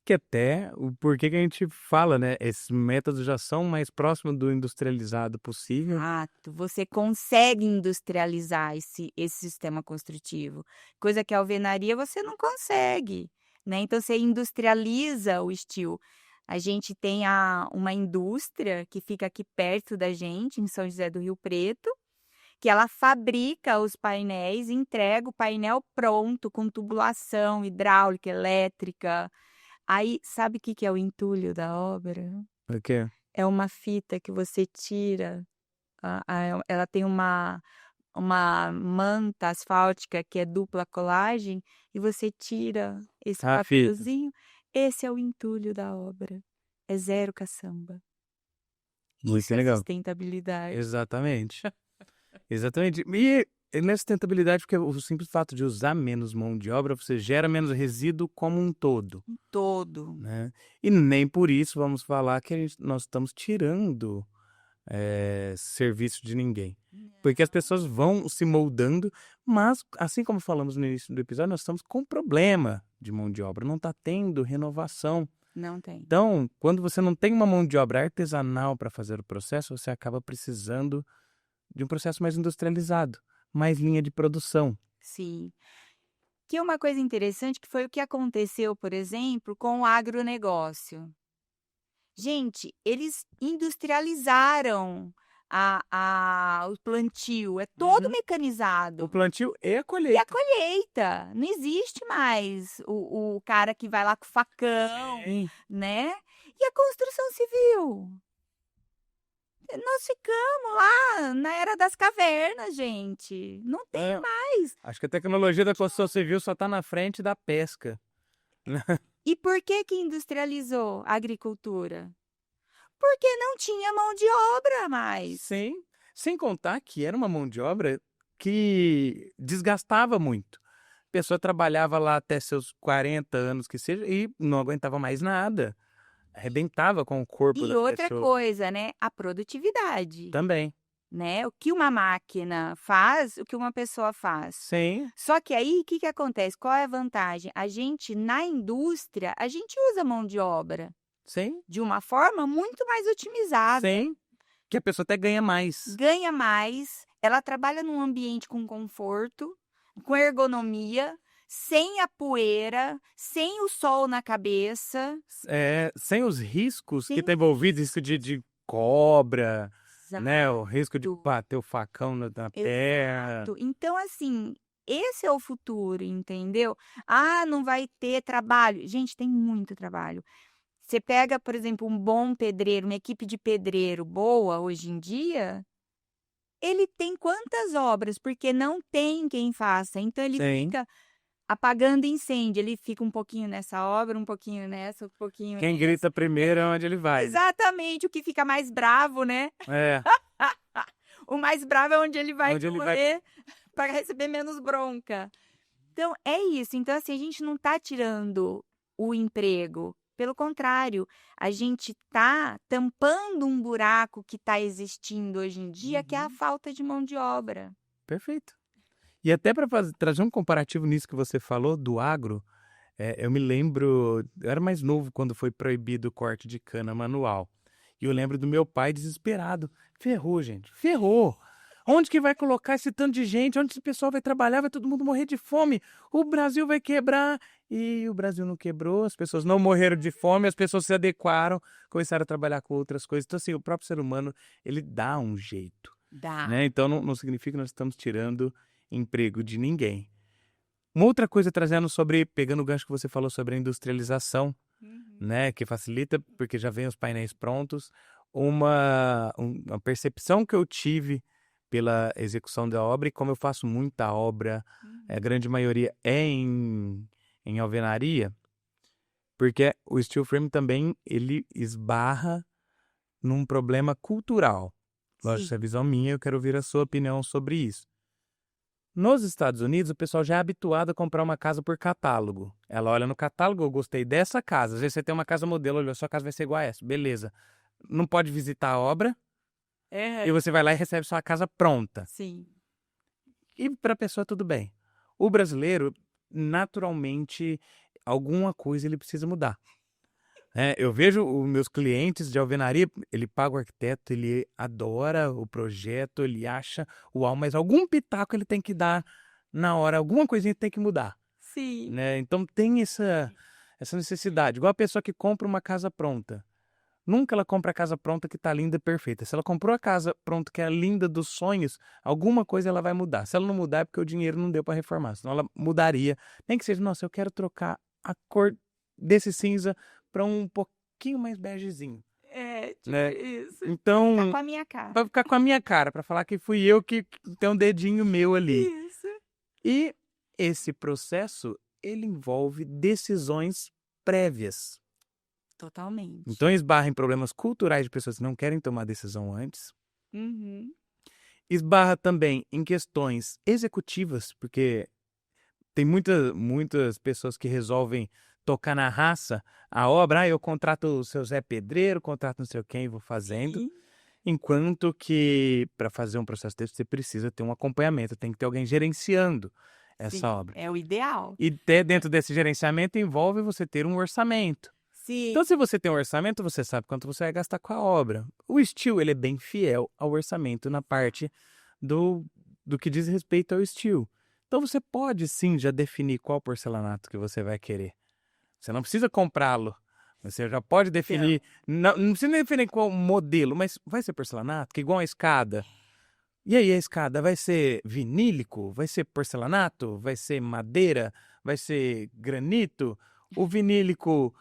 Que até o porquê que a gente fala, né? Esses métodos já são mais próximos do industrializado possível. Exato. Você consegue industrializar esse sistema construtivo, coisa que a alvenaria você não consegue, né? Então você industrializa o steel. A gente tem uma indústria que fica aqui perto da gente, em São José do Rio Preto, que ela fabrica os painéis, entrega o painel pronto, com tubulação hidráulica, elétrica. Aí, sabe o que é o entulho da obra? O quê? É uma fita que você tira, ela tem uma manta asfáltica que é dupla colagem, e você tira esse A fita. papelzinho. Esse é o entulho da obra. É zero caçamba. Muito Isso é legal. sustentabilidade. Exatamente. Exatamente. E nessa sustentabilidade, porque o simples fato de usar menos mão de obra, você gera menos resíduo como um todo. Todo. Né? E nem por isso vamos falar que nós estamos tirando serviço de ninguém. Porque as pessoas vão se moldando, mas, assim como falamos no início do episódio, nós estamos com problema de mão de obra. Não está tendo renovação. Não tem. Então, quando você não tem uma mão de obra artesanal para fazer o processo, você acaba precisando de um processo mais industrializado, mais linha de produção. Sim. Que é uma coisa interessante que foi o que aconteceu, por exemplo, com o agronegócio. Gente, eles industrializaram o plantio, é todo Uhum. mecanizado. O plantio e a E a colheita. colheita, não existe mais o cara que vai lá com o facão, Sim. né? E a construção civil? Nós ficamos lá na era das cavernas, gente. Não tem É, mais. acho que a tecnologia da construção civil só está na frente da pesca. E por que industrializou a agricultura? Porque não tinha mão de obra mais. Sim. Sem contar que era uma mão de obra que desgastava muito. A pessoa trabalhava lá até seus 40 anos que seja e não aguentava mais nada. Arrebentava com o corpo E da outra pessoa coisa, né? A produtividade, também. né? O que uma máquina faz, o que uma pessoa faz. Sim, Só que aí, o que acontece? Qual é a vantagem? A gente, na indústria, a gente usa mão de obra sim, de uma forma muito mais otimizada. sim. Que a pessoa até ganha mais. Ganha mais, ela trabalha num ambiente com conforto, com ergonomia, sem a poeira, sem o sol na cabeça. Sem os riscos que Sem estão envolvidos, risco de cobra, né? O risco de Exato, bater o facão na terra. exato. Então, assim, esse é o futuro, entendeu? Ah, não vai ter trabalho. Gente, tem muito trabalho. Você pega, por exemplo, um bom pedreiro, uma equipe de pedreiro boa hoje em dia, ele tem quantas obras? Porque não tem quem faça. Então, ele Sim. fica apagando incêndio. Ele fica um pouquinho nessa obra, um pouquinho nessa, um pouquinho Quem nessa. grita primeiro é onde ele vai. Exatamente, o que fica mais bravo, né? É, O mais bravo é onde ele vai onde ele vai. correr para receber menos bronca. Então, é isso. Então, assim, a gente não está tirando o emprego. Pelo contrário, a gente está tampando um buraco que está existindo hoje em dia, que é a falta de mão de obra. Perfeito. E até para trazer um comparativo nisso que você falou, do agro, eu me lembro, eu era mais novo quando foi proibido o corte de cana manual. E eu lembro do meu pai desesperado. Ferrou, gente, ferrou. Onde que vai colocar esse tanto de gente? Onde esse pessoal vai trabalhar? Vai todo mundo morrer de fome. O Brasil vai quebrar. E o Brasil não quebrou, as pessoas não morreram de fome, as pessoas se adequaram, começaram a trabalhar com outras coisas. Então, assim, o próprio ser humano, ele dá um jeito, Dá. né? Então, não significa que nós estamos tirando emprego de ninguém. Uma outra coisa trazendo pegando o gancho que você falou sobre a industrialização, né, que facilita porque já vem os painéis prontos, uma percepção que eu tive pela execução da obra e como eu faço muita obra, a grande maioria é em alvenaria, porque o steel frame também ele esbarra num problema cultural. Lógico, Sim. essa é a visão minha, eu quero ouvir a sua opinião sobre isso. Nos Estados Unidos, o pessoal já é habituado a comprar uma casa por catálogo. Ela olha no catálogo, eu gostei dessa casa. Às vezes você tem uma casa modelo, olha, a sua casa vai ser igual a essa. Beleza. Não pode visitar a obra e você vai lá e recebe sua casa pronta. Sim. E para a pessoa tudo bem. O brasileiro, naturalmente, alguma coisa ele precisa mudar. Eu vejo os meus clientes de alvenaria, ele paga o arquiteto, ele adora o projeto, ele acha uau, mas algum pitaco ele tem que dar na hora, alguma coisinha tem que mudar, Sim. né? Então tem essa necessidade. Igual a pessoa que compra uma casa pronta. Nunca ela compra a casa pronta que tá linda e perfeita. Se ela comprou a casa pronta que é a linda dos sonhos, alguma coisa ela vai mudar. Se ela não mudar é porque o dinheiro não deu para reformar, senão ela mudaria. Nem que seja, nossa, eu quero trocar a cor desse cinza para um pouquinho mais begezinho. Tipo Né? isso. Então, Tá com a minha cara. para ficar com a minha cara, para falar que fui eu que tem um dedinho meu ali. Isso. E esse processo, ele envolve decisões prévias. Totalmente. Então, esbarra em problemas culturais de pessoas que não querem tomar decisão antes. Uhum. Esbarra também em questões executivas, porque tem muitas pessoas que resolvem tocar na raça a obra. Eu contrato o seu Zé Pedreiro, contrato não sei quem e vou fazendo. Sim. Enquanto que, para fazer um processo desse, você precisa ter um acompanhamento, tem que ter alguém gerenciando essa Sim, obra. é o ideal. E dentro desse gerenciamento envolve você ter um orçamento. Sim. Então, se você tem um orçamento, você sabe quanto você vai gastar com a obra. O steel, ele é bem fiel ao orçamento na parte do que diz respeito ao steel. Então, você pode sim já definir qual porcelanato que você vai querer. Você não precisa comprá-lo, Você já pode definir, não precisa nem definir qual modelo, mas vai ser porcelanato, que igual a escada. E aí a escada vai ser vinílico? Vai ser porcelanato? Vai ser madeira? Vai ser granito? O vinílico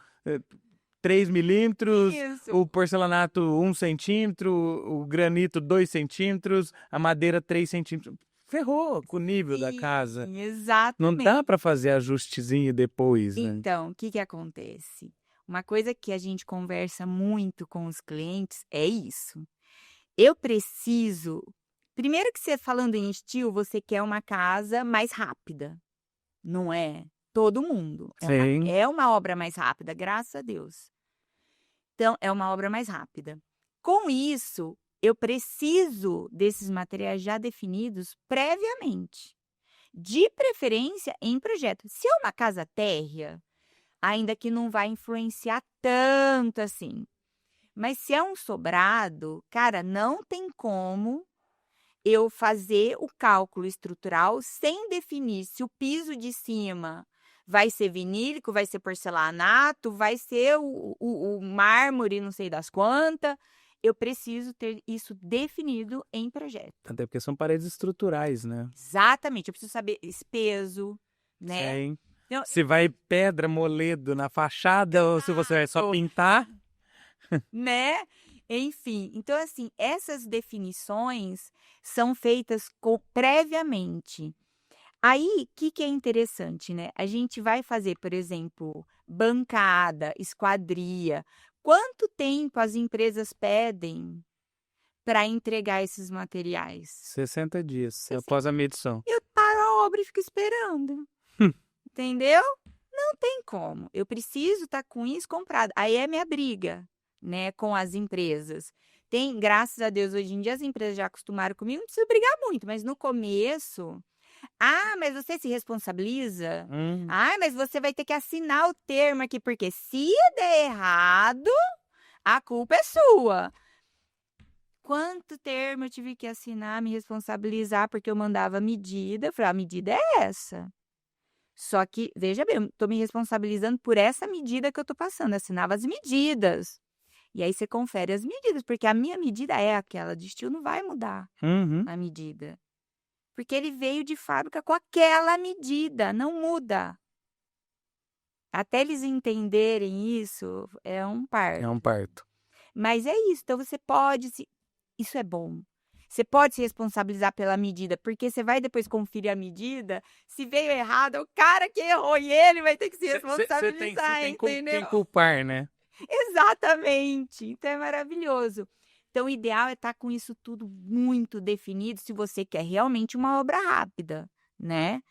3 milímetros, Isso. o porcelanato 1 centímetro, o granito 2 centímetros, a madeira 3 centímetros. Ferrou com o nível da casa. Exatamente. Não dá para fazer ajustezinho depois, né? Então, o que acontece? Uma coisa que a gente conversa muito com os clientes é isso. Eu preciso. Primeiro que você falando em estilo, você quer uma casa mais rápida. Não é? Todo mundo. Sim. É uma obra mais rápida, graças a Deus. Então, é uma obra mais rápida. Com isso, eu preciso desses materiais já definidos previamente. De preferência em projeto. Se é uma casa térrea, ainda que não vai influenciar tanto assim. Mas se é um sobrado, cara, não tem como eu fazer o cálculo estrutural sem definir se o piso de cima vai ser vinílico, vai ser porcelanato, vai ser o mármore, não sei das quantas. Eu preciso ter isso definido em projeto. Até porque são paredes estruturais, né? Exatamente. Eu preciso saber esse peso, né? Sim. Então, Se vai pedra, moledo na fachada ou se você vai só pintar. né? Enfim, então assim, essas definições são feitas previamente. Aí, o que é interessante, né? A gente vai fazer, por exemplo, bancada, esquadria. Quanto tempo as empresas pedem para entregar esses materiais? 60 dias após a medição. Eu paro a obra e fico esperando. Entendeu? Não tem como. Eu preciso estar com isso comprado. Aí é minha briga, né, com as empresas. Tem, graças a Deus, hoje em dia as empresas já acostumaram comigo, não preciso brigar muito, mas no começo, mas você se responsabiliza? Mas você vai ter que assinar o termo aqui, porque se der errado, a culpa é sua. Quanto termo eu tive que assinar, me responsabilizar, porque eu mandava medida, eu falei, a medida é essa. Só que, veja bem, eu tô me responsabilizando por essa medida que eu tô passando, assinava as medidas. E aí você confere as medidas, porque a minha medida é aquela, de estilo não vai mudar a medida. Porque ele veio de fábrica com aquela medida, não muda. Até eles entenderem isso, é um parto. É um parto. Mas é isso, então você pode isso é bom. Você pode se responsabilizar pela medida, porque você vai depois conferir a medida, se veio errado, é o cara que errou e ele vai ter que se responsabilizar, Você tem entendeu? quem culpar, né? Exatamente, então é maravilhoso. Então o ideal é estar com isso tudo muito definido, se você quer realmente uma obra rápida, né?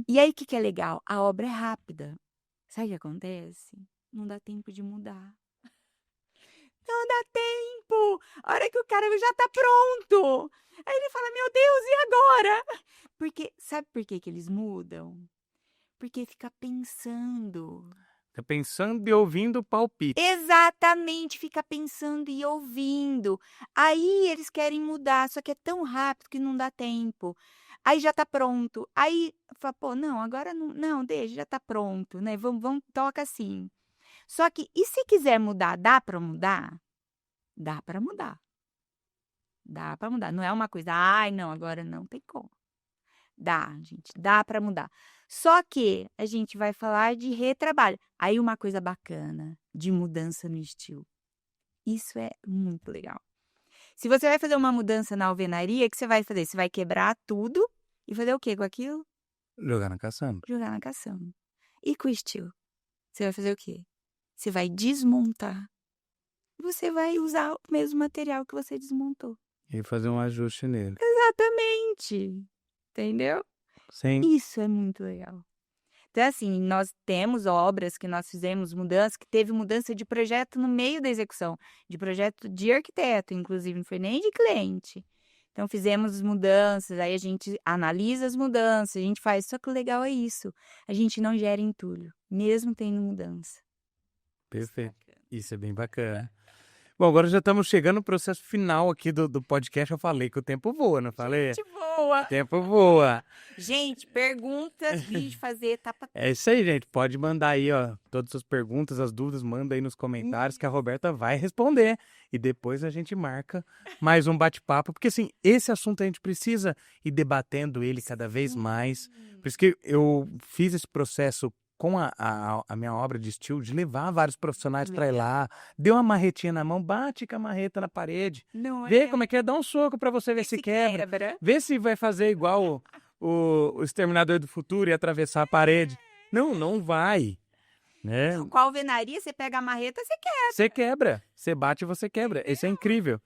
E aí o que é legal? A obra é rápida. Sabe o que acontece? Não dá tempo de mudar. Não dá tempo! A hora que o cara já tá pronto! Aí ele fala, meu Deus, e agora? Porque, sabe por que eles mudam? Porque fica pensando. Tá pensando e ouvindo o palpite. Exatamente, fica pensando e ouvindo. Aí eles querem mudar, só que é tão rápido que não dá tempo. Aí já tá pronto. Aí fala, pô, não, agora não, deixa, já tá pronto, né? Vamos, toca assim. Só que, e se quiser mudar, dá para mudar? Dá para mudar. Dá para mudar. Não é uma coisa, não, agora não tem como. Dá, gente, dá para mudar. Só que a gente vai falar de retrabalho. Aí uma coisa bacana de mudança no estilo. Isso é muito legal. Se você vai fazer uma mudança na alvenaria, o que você vai fazer? Você vai quebrar tudo e fazer o quê com aquilo? Jogar na caçamba. Jogar na caçamba. E com o estilo? Você vai fazer o quê? Você vai desmontar. Você vai usar o mesmo material que você desmontou. E fazer um ajuste nele. Exatamente. Entendeu? Sim. Isso é muito legal. Então, assim, nós temos obras que nós fizemos mudança, que teve mudança de projeto no meio da execução, de projeto de arquiteto, inclusive, não foi nem de cliente. Então, fizemos mudanças, aí a gente analisa as mudanças, a gente faz, só que o legal é isso, a gente não gera entulho, mesmo tendo mudança. Perfeito. Isso é bem bacana. Bom, agora já estamos chegando no processo final aqui do podcast. Eu falei que o tempo voa, não falei? Gente boa! O tempo voa. Gente, perguntas, vídeo fazer, tapa. É isso aí, gente. Pode mandar aí, ó, todas as suas perguntas, as dúvidas, manda aí nos comentários que a Roberta vai responder. E depois a gente marca mais um bate-papo, porque assim, esse assunto a gente precisa ir debatendo ele cada vez mais. Por isso que eu fiz esse processo com a minha obra de estilo, de levar vários profissionais para ir lá, dê uma marretinha na mão, bate com a marreta na parede, Não vê como é que é, dá um soco para você ver se quebra. Vê se vai fazer igual o Exterminador do Futuro e atravessar a parede. Não vai, né? Com a alvenaria, você pega a marreta, você quer. Você quebra, você bate e você quebra. Isso é incrível.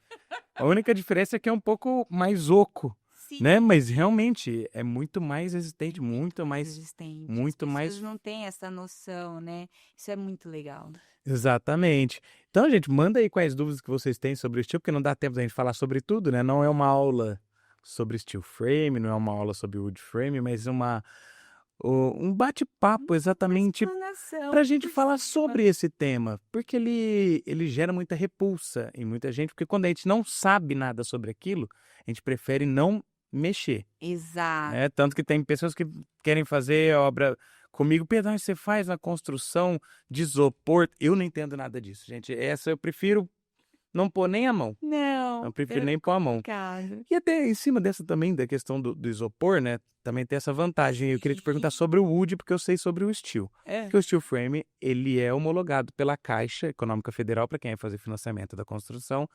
A única diferença é que é um pouco mais oco, Sim. né? Mas realmente é muito mais resistente, muito mais... Resistente. muito As mais- pessoas não têm essa noção, né? Isso é muito legal. Exatamente. Então, gente, manda aí quais dúvidas que vocês têm sobre o estilo, porque não dá tempo da gente falar sobre tudo, né? Não é uma aula sobre steel frame, não é uma aula sobre wood frame, mas um bate-papo exatamente Explanação. para a gente falar sobre esse tema, porque ele gera muita repulsa em muita gente, porque quando a gente não sabe nada sobre aquilo, a gente prefere não mexer, Exato. né? Tanto que tem pessoas que querem fazer obra comigo, Pedro, você faz a construção de isopor, eu não entendo nada disso, gente. Essa eu prefiro não pôr nem a mão, Não. eu prefiro nem pôr a mão. Complicado. E até em cima dessa também, da questão do isopor, né? Também tem essa vantagem. Eu queria te perguntar sobre o wood, porque eu sei sobre o steel. Porque o steel frame, ele é homologado pela Caixa Econômica Federal, para quem vai fazer financiamento da construção,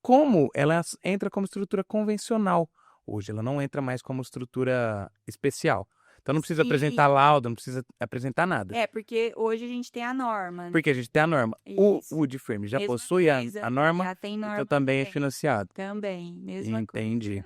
como ela entra como estrutura convencional. Hoje ela não entra mais como estrutura especial. Então não precisa Sim. apresentar laudo, não precisa apresentar nada. Porque hoje a gente tem a norma, né? Porque a gente tem a norma. O Isso. wood frame já Mesma possui coisa, a norma, Já tem norma então também é também. financiado. Também, mesma coisa. Entendi.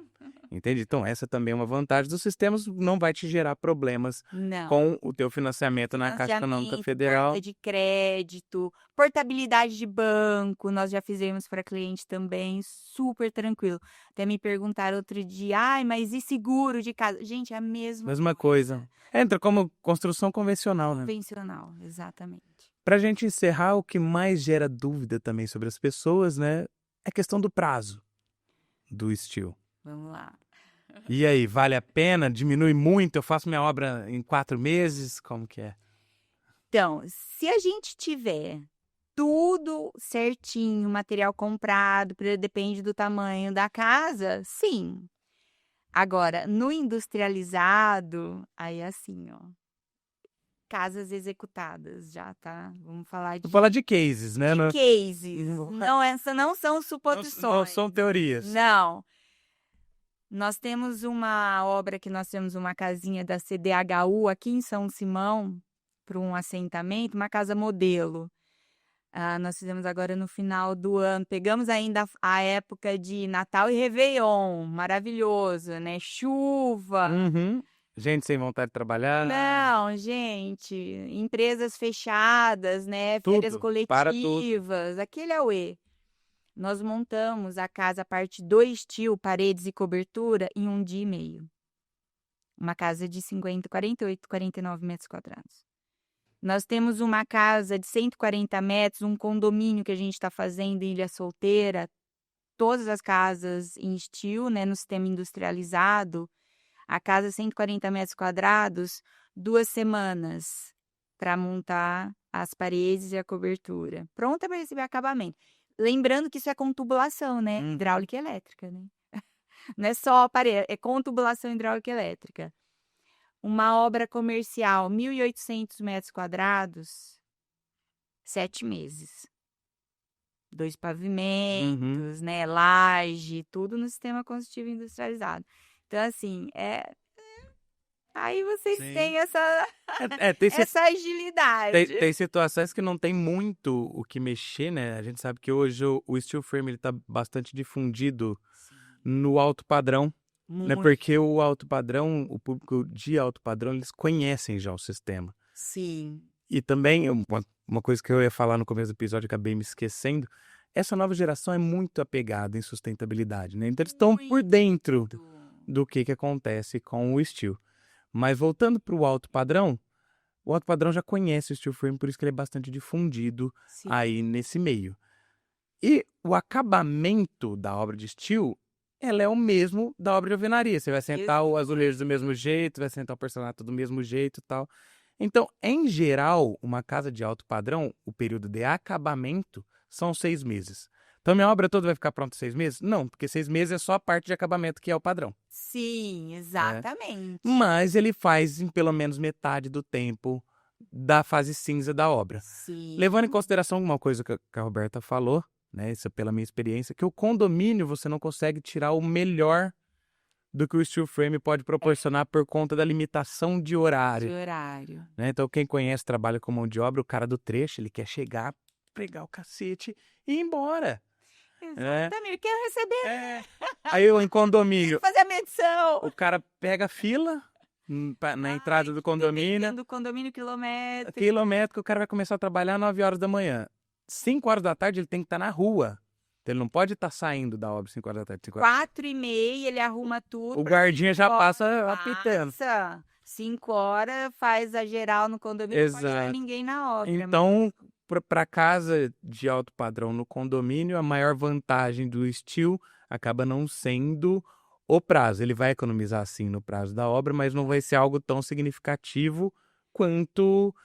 Entendi. Então, essa também é uma vantagem dos sistemas, não vai te gerar problemas Não. com o teu financiamento na Caixa Econômica Financiamento, Federal. Carta de crédito, portabilidade de banco, nós já fizemos para cliente também, super tranquilo. Até me perguntaram outro dia, mas e seguro de casa? Gente, é a Mesma coisa. Entra como construção convencional, né? convencional, exatamente. Pra gente encerrar, o que mais gera dúvida também sobre as pessoas, né? É a questão do prazo do steel. Vamos lá. E aí, vale a pena? Diminui muito? Eu faço minha obra em 4 meses? Como que é? Então, se a gente tiver tudo certinho, material comprado, depende do tamanho da casa, sim. Agora, no industrializado, aí é assim, ó. Casas executadas já, tá? Vamos falar Vou falar de cases, né? de cases. Não, essas não são suposições. Não são teorias. Não. Nós temos uma obra que nós temos uma casinha da CDHU aqui em São Simão, para um assentamento, uma casa modelo. Nós fizemos agora no final do ano. Pegamos ainda a época de Natal e Réveillon. Maravilhoso, né? Chuva. Uhum. Gente sem vontade de trabalhar. Não, gente. Empresas fechadas, né? Férias Tudo, para tudo. coletivas. Aquele é o E. Nós montamos a casa parte 2 steel, paredes e cobertura, em 1 dia e meio. Uma casa de 48, 49 metros quadrados. Nós temos uma casa de 140 metros, um condomínio que a gente está fazendo em Ilha Solteira. Todas as casas em steel, né, no sistema industrializado. A casa 140 metros quadrados, 2 semanas para montar as paredes e a cobertura. Pronta para receber acabamento. Lembrando que isso é com tubulação, né? Hidráulica e elétrica, né? Não é só a parede, é com tubulação hidráulica e elétrica. Uma obra comercial, 1.800 metros quadrados, 7 meses. 2 pavimentos, né? Laje, tudo no sistema construtivo industrializado. Então, assim, aí vocês têm essa agilidade. Tem situações que não tem muito o que mexer, né? A gente sabe que hoje o steel frame ele tá bastante difundido no alto padrão, né? Porque o alto padrão, o público de alto padrão, eles conhecem já o sistema. Sim. E também, uma coisa que eu ia falar no começo do episódio, acabei me esquecendo, essa nova geração é muito apegada em sustentabilidade, né? Então eles estão por dentro do que acontece com o steel. Mas voltando para o alto padrão já conhece o steel frame, por isso que ele é bastante difundido aí nesse meio. E o acabamento da obra de steel, ela é o mesmo da obra de alvenaria. Você vai sentar o azulejo do mesmo jeito, vai sentar o porcelanato do mesmo jeito e tal. Então, em geral, uma casa de alto padrão, o período de acabamento são 6 meses. Então, minha obra toda vai ficar pronta em 6 meses? Não, porque 6 meses é só a parte de acabamento que é o padrão. Sim, exatamente. Mas ele faz em pelo menos metade do tempo da fase cinza da obra. Sim. Levando em consideração uma coisa que a Roberta falou, né, isso é pela minha experiência, que o condomínio você não consegue tirar o melhor do que o steel frame pode proporcionar por conta da limitação de horário. Né? Então, quem conhece, trabalha com mão de obra, o cara do trecho, ele quer chegar, pregar o cacete e ir embora. Exatamente, ele quer receber. Aí eu em condomínio, fazer a medição. o cara pega a fila na entrada do condomínio. Do condomínio quilométrico. Quilométrico, o cara vai começar a trabalhar às 9 horas da manhã. 5 horas da tarde ele tem que estar na rua. Então, ele não pode estar saindo da obra 5 horas da tarde. 4h30 ele arruma tudo. O guardinha já passa apitando. 5 horas faz a geral no condomínio. Exato. Não pode ter ninguém na obra. Então, para casa de alto padrão no condomínio, a maior vantagem do steel acaba não sendo o prazo. Ele vai economizar sim no prazo da obra, mas não vai ser algo tão significativo quanto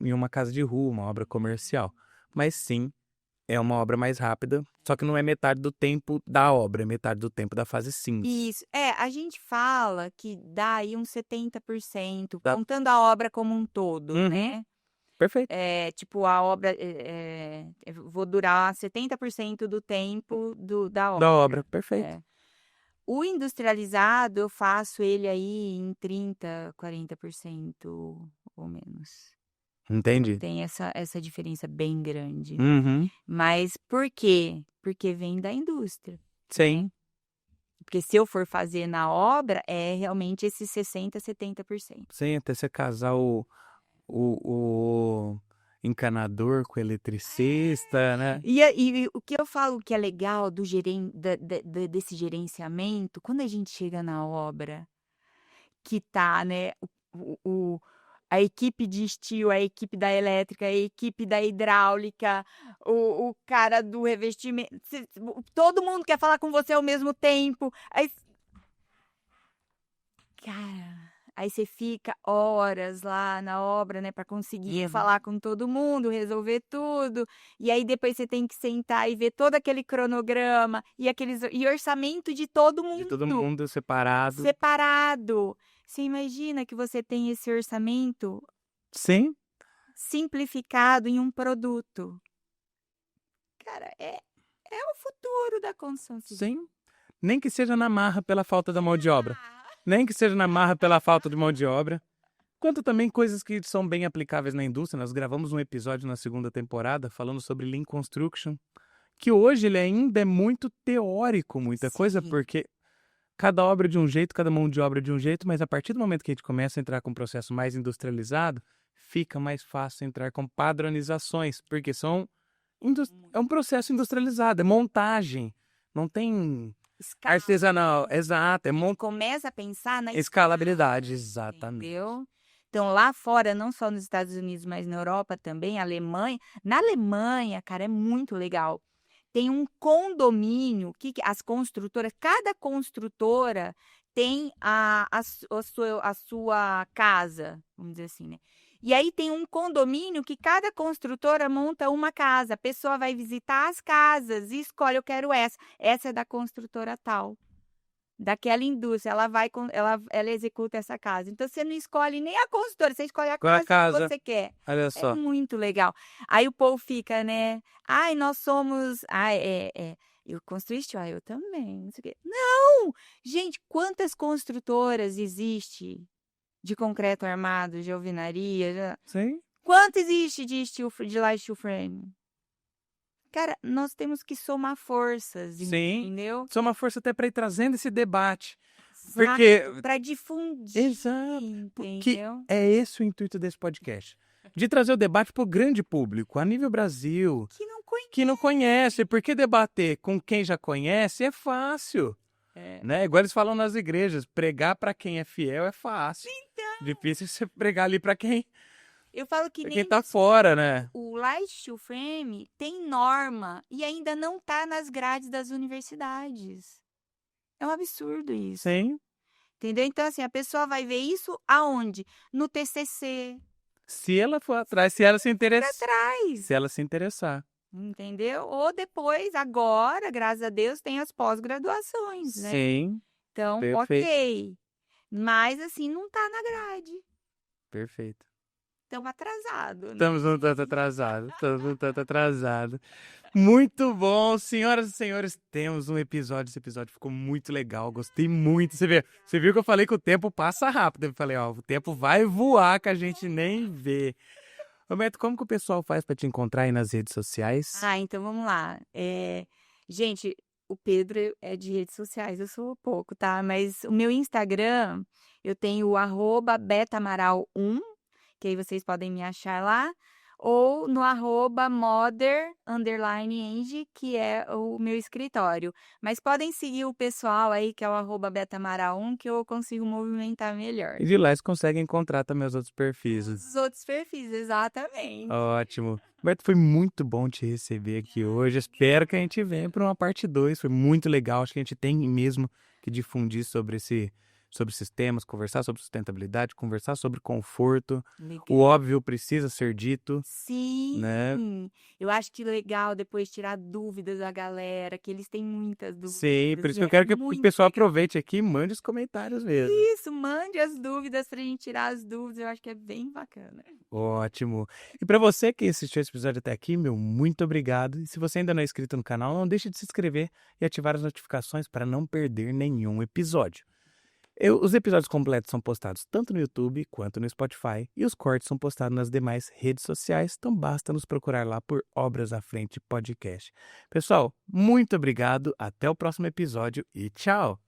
em uma casa de rua, uma obra comercial. Mas sim, é uma obra mais rápida, só que não é metade do tempo da obra, é metade do tempo da fase cinza. Isso. A gente fala que dá aí uns 70%, contando a obra como um todo, né? Perfeito. Tipo, a obra, vou durar 70% do tempo da obra. Da obra, perfeito. O industrializado, eu faço ele aí em 30%, 40% ou menos. Entendi. Tem essa diferença bem grande. Uhum. Mas por quê? Porque vem da indústria. Sim. Né? Porque se eu for fazer na obra, é realmente esses 60%, 70%. Sim, até você casar o encanador com o eletricista, né? E o que eu falo que é legal desse gerenciamento, quando a gente chega na obra, que tá, né, a equipe de steel, a equipe da elétrica, a equipe da hidráulica, o cara do revestimento, todo mundo quer falar com você ao mesmo tempo. Aí você fica horas lá na obra, né, para conseguir falar com todo mundo, resolver tudo. E aí depois você tem que sentar e ver todo aquele cronograma e orçamento de todo mundo. De todo mundo separado. Você imagina que você tem esse orçamento simplificado em um produto. Cara, é o futuro da construção civil. Sim. Nem que seja na marra pela falta da mão de obra. Nem que seja na marra pela falta de mão de obra. Quanto também coisas que são bem aplicáveis na indústria. Nós gravamos um episódio na 2ª temporada falando sobre Lean Construction, que hoje ele ainda é muito teórico, muita coisa, porque cada obra de um jeito, cada mão de obra de um jeito, mas a partir do momento que a gente começa a entrar com um processo mais industrializado, fica mais fácil entrar com padronizações, porque é um processo industrializado, é montagem, não tem artesanal, exato. Começa a pensar na escalabilidade, exatamente. Entendeu? Então, lá fora, não só nos Estados Unidos, mas na Europa também, Alemanha. Na Alemanha, cara, é muito legal. Tem um condomínio que as construtoras, cada construtora tem a sua casa, vamos dizer assim, né? E aí tem um condomínio que cada construtora monta uma casa. A pessoa vai visitar as casas e escolhe, eu quero essa. Essa é da construtora tal. Daquela indústria, ela executa essa casa. Então, você não escolhe nem a construtora, você escolhe a casa que você quer. Olha só. É muito legal. Aí o povo fica, né? Ai, nós somos... eu construí steel, eu também. Não sei o quê. Não! Gente, quantas construtoras existe de concreto armado, de alvenaria? Sim. Quanto existe de light steel frame? Cara, nós temos que somar forças, entendeu? Somar força até para ir trazendo esse debate. Para difundir. Exato. Entendeu? Porque é esse o intuito desse podcast. De trazer o debate para o grande público, a nível Brasil. Que não conhece. Porque debater com quem já conhece é fácil. Né? Igual eles falam nas igrejas, pregar para quem é fiel é fácil. Então... Difícil você pregar ali para quem Eu falo que Pra nem quem tá fora, né? o Light to Frame tem norma e ainda não tá nas grades das universidades. É um absurdo isso. Sim. Entendeu? Então, assim, a pessoa vai ver isso aonde? No TCC, Se ela for atrás, se ela se por interessar. atrás. Se ela se interessar. Entendeu? Ou depois, agora, graças a Deus, tem as pós-graduações, né? Sim, Então, perfeito. ok. Mas, assim, não tá na grade. Perfeito. Estamos atrasados, né? Estamos um tanto atrasados. Estamos um tanto atrasados. Muito bom, senhoras e senhores, temos um episódio. Esse episódio ficou muito legal, gostei muito. Você viu que eu falei que o tempo passa rápido. Eu falei, ó, o tempo vai voar que a gente nem vê. Roberto, como que o pessoal faz para te encontrar aí nas redes sociais? Ah, então vamos lá. Gente, o Pedro é de redes sociais, eu sou pouco, tá? Mas o meu Instagram, eu tenho o @betamaral1, que aí vocês podem me achar lá, ou no @mother_eng, que é o meu escritório. Mas podem seguir o pessoal aí, que é o @betamaral1, que eu consigo movimentar melhor. E de lá você consegue encontrar também os outros perfis. Os outros perfis, exatamente. Ótimo. Roberto, foi muito bom te receber aqui hoje. Espero que a gente venha para uma parte 2. Foi muito legal. Acho que a gente tem mesmo que difundir sobre esses temas, conversar sobre sustentabilidade, conversar sobre conforto. Legal. O óbvio precisa ser dito, Sim, né? eu acho que legal depois tirar dúvidas da galera, que eles têm muitas dúvidas. Sim, por isso e que eu é quero que o muito pessoal legal. aproveite aqui e mande os comentários mesmo. Isso, mande as dúvidas pra gente tirar as dúvidas, eu acho que é bem bacana. Ótimo. E para você que assistiu esse episódio até aqui, meu muito obrigado. E se você ainda não é inscrito no canal, não deixe de se inscrever e ativar as notificações para não perder nenhum episódio. Os episódios completos são postados tanto no YouTube quanto no Spotify e os cortes são postados nas demais redes sociais, então basta nos procurar lá por Obras à Frente Podcast. Pessoal, muito obrigado, até o próximo episódio e tchau!